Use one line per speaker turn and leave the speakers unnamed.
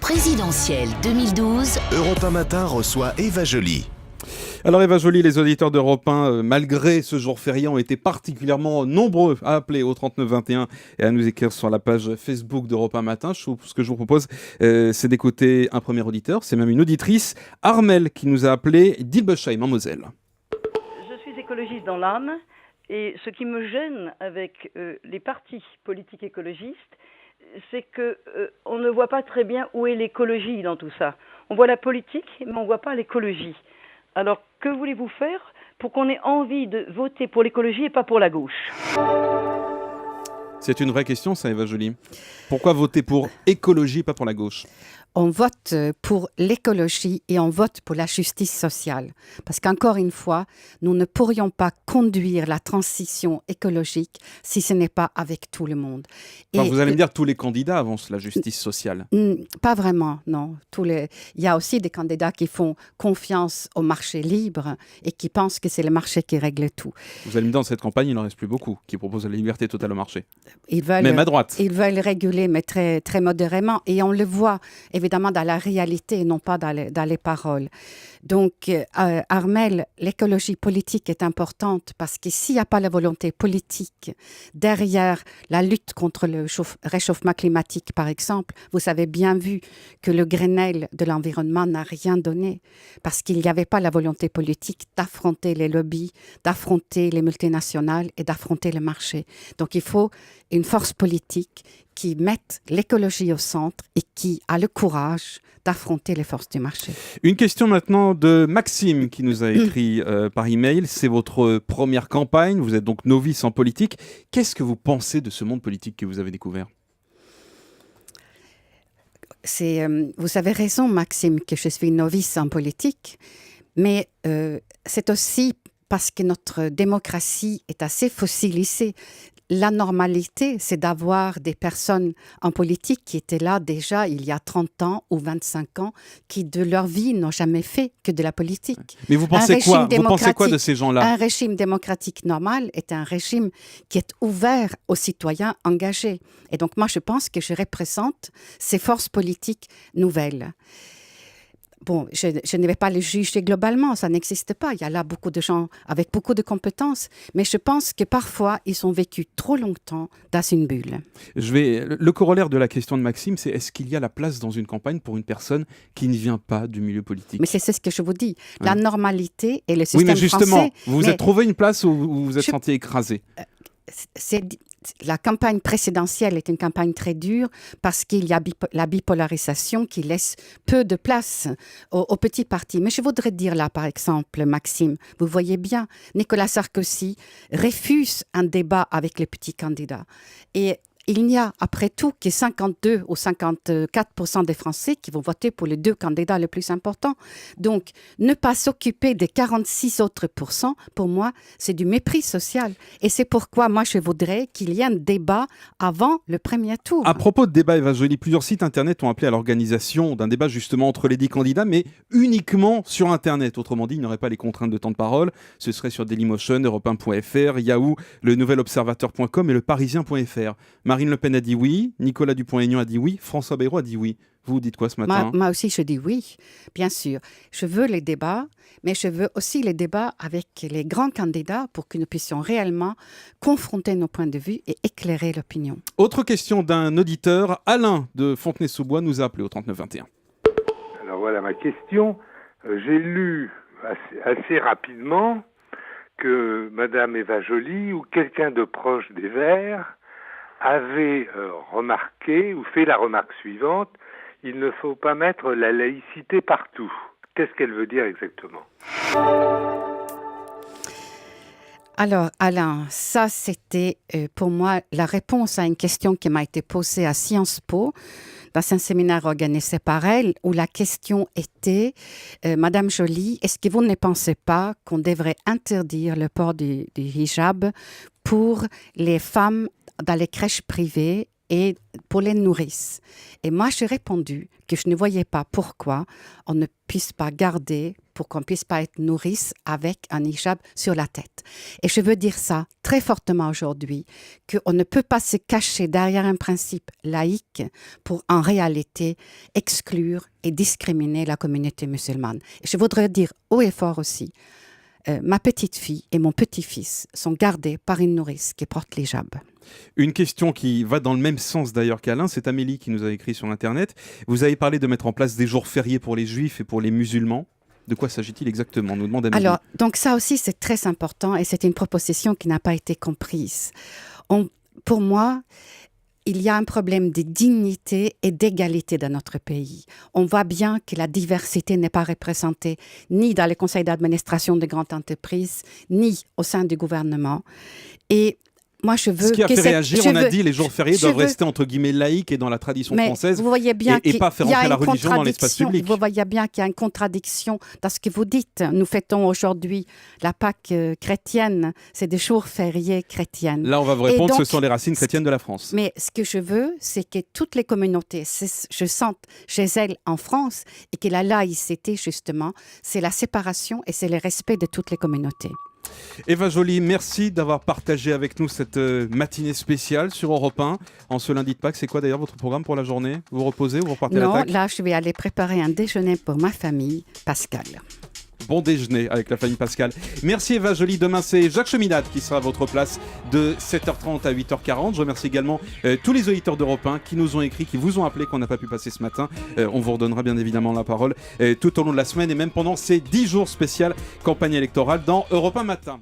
Présidentielle 2012.
Europe 1 Matin reçoit Eva Joly.
Alors Eva Joly, les auditeurs d'Europe 1, malgré ce jour férié, ont été particulièrement nombreux à appeler au 3921 et à nous écrire sur la page Facebook d'Europe 1 Matin. Ce que je vous propose, c'est d'écouter un premier auditeur, c'est même une auditrice, Armelle, qui nous a appelé d'Ilbesheim en Moselle.
Je suis écologiste dans l'âme et ce qui me gêne avec les partis politiques écologistes, c'est qu'on ne voit pas très bien où est l'écologie dans tout ça. On voit la politique, mais on ne voit pas l'écologie. Alors, que voulez-vous faire pour qu'on ait envie de voter pour l'écologie et pas pour la gauche ?
C'est une vraie question, ça, Eva Joly. Pourquoi voter pour écologie, pas pour la gauche ?
On vote pour l'écologie et on vote pour la justice sociale. Parce qu'encore une fois, nous ne pourrions pas conduire la transition écologique si ce n'est pas avec tout le monde.
Enfin, vous allez me dire, tous les candidats avancent la justice sociale.
Pas vraiment, non. Il y a aussi des candidats qui font confiance au marché libre et qui pensent que c'est le marché qui règle tout.
Vous allez me dire, dans cette campagne, il n'en reste plus beaucoup qui proposent la liberté totale au marché.
Même
à droite.
Ils veulent réguler, mais très, très modérément. Et on le voit, évidemment, dans la réalité et non pas dans les paroles. Donc, Armelle, l'écologie politique est importante parce que s'il n'y a pas la volonté politique derrière la lutte contre le réchauffement climatique, par exemple, vous avez bien vu que le Grenelle de l'environnement n'a rien donné parce qu'il n'y avait pas la volonté politique d'affronter les lobbies, d'affronter les multinationales et d'affronter le marché. Donc, il faut une force politique qui mette l'écologie au centre et qui a le courage d'affronter les forces du marché.
Une question maintenant de Maxime qui nous a écrit par email. C'est votre première campagne, vous êtes donc novice en politique. Qu'est-ce que vous pensez de ce monde politique que vous avez découvert ?
Vous avez raison, Maxime, que je suis novice en politique, mais c'est aussi parce que notre démocratie est assez fossilisée. La normalité, c'est d'avoir des personnes en politique qui étaient là déjà il y a 30 ans ou 25 ans, qui de leur vie n'ont jamais fait que de la politique.
Mais vous pensez quoi ? Vous pensez quoi de ces gens-là ?
Un régime démocratique normal est un régime qui est ouvert aux citoyens engagés. Et donc moi, je pense que je représente ces forces politiques nouvelles. Bon, je ne vais pas les juger globalement, ça n'existe pas. Il y a là beaucoup de gens avec beaucoup de compétences, mais je pense que parfois, ils ont vécu trop longtemps dans une bulle.
Le corollaire de la question de Maxime, c'est est-ce qu'il y a la place dans une campagne pour une personne qui ne vient pas du milieu politique ?
Mais c'est ce que je vous dis. La normalité et le système français...
Oui, mais justement, vous vous êtes trouvé une place où vous vous êtes senti écrasé. La campagne présidentielle est une campagne très dure parce qu'il y a la bipolarisation qui laisse peu de place aux petits partis. Mais je voudrais dire là, par exemple, Maxime, vous voyez bien, Nicolas Sarkozy refuse un débat avec les petits candidats. Et il n'y a, après tout, que 52 ou 54% des Français qui vont voter pour les deux candidats les plus importants. Donc, ne pas s'occuper des 46 autres pourcents, pour moi, c'est du mépris social. Et c'est pourquoi, moi, je voudrais qu'il y ait un débat avant le premier tour. À propos de débat, Eva Joly, plusieurs sites Internet ont appelé à l'organisation d'un débat justement entre les 10 candidats, mais uniquement sur Internet. Autrement dit, il n'y aurait pas les contraintes de temps de parole. Ce serait sur Dailymotion, Europe1.fr, Yahoo, le nouvelobservateur.com et le Parisien.fr. Marine Le Pen a dit oui, Nicolas Dupont-Aignan a dit oui, François Bayrou a dit oui. Vous dites quoi ce matin ?
Moi aussi, je dis oui, bien sûr. Je veux les débats, mais je veux aussi les débats avec les grands candidats pour que nous puissions réellement confronter nos points de vue et éclairer l'opinion.
Autre question d'un auditeur, Alain de Fontenay-sous-Bois nous a appelé au 3921.
Alors voilà ma question. J'ai lu assez rapidement que Madame Eva Joly ou quelqu'un de proche des Verts avait remarqué ou fait la remarque suivante: il ne faut pas mettre la laïcité partout. Qu'est-ce qu'elle veut dire exactement ?
Alors, Alain, ça c'était pour moi la réponse à une question qui m'a été posée à Sciences Po dans un séminaire organisé par elle, où la question était Madame Joly, est-ce que vous ne pensez pas qu'on devrait interdire le port du hijab pour les femmes dans les crèches privées et pour les nourrices? Et moi, j'ai répondu que je ne voyais pas pourquoi on ne puisse pas garder pour qu'on ne puisse pas être nourrice avec un hijab sur la tête. Et je veux dire ça très fortement aujourd'hui, qu'on ne peut pas se cacher derrière un principe laïque pour en réalité exclure et discriminer la communauté musulmane. Et je voudrais dire haut et fort aussi, ma petite fille et mon petit-fils sont gardés par une nourrice qui porte l'hijab.
Une question qui va dans le même sens d'ailleurs qu'Alain, c'est Amélie qui nous a écrit sur Internet. Vous avez parlé de mettre en place des jours fériés pour les juifs et pour les musulmans. De quoi s'agit-il exactement? Nous demande Amélie.
Alors, donc ça aussi c'est très important et c'est une proposition qui n'a pas été comprise. Pour moi, il y a un problème de dignité et d'égalité dans notre pays. On voit bien que la diversité n'est pas représentée ni dans les conseils d'administration de grandes entreprises, ni au sein du gouvernement. Et moi, je veux
ce qui a fait réagir, on a dit les jours fériés doivent rester entre guillemets laïques et dans la tradition française,
vous voyez bien
et pas faire entrer la religion dans l'espace public.
Vous voyez bien qu'il y a une contradiction dans ce que vous dites. Nous fêtons aujourd'hui la Pâque chrétienne, c'est des jours fériés chrétiennes.
Là, on va vous répondre, ce sont les racines chrétiennes de la France.
Mais ce que je veux, c'est que toutes les communautés, je sente chez elles en France, et que la laïcité, justement, c'est la séparation et c'est le respect de toutes les communautés.
Eva Joly, merci d'avoir partagé avec nous cette matinée spéciale sur Europe 1 en ce lundi de Pâques. C'est quoi d'ailleurs votre programme pour la journée? Vous reposez ou vous repartez à l'attaque?
Non, là je vais aller préparer un déjeuner pour ma famille, Pascal.
Bon déjeuner avec la famille Pascal. Merci Eva Joly. Demain, c'est Jacques Cheminade qui sera à votre place de 7h30 à 8h40. Je remercie également tous les auditeurs d'Europe 1 qui nous ont écrit, qui vous ont appelé, qu'on n'a pas pu passer ce matin. On vous redonnera bien évidemment la parole tout au long de la semaine et même pendant ces 10 jours spéciaux campagne électorale dans Europe 1 Matin.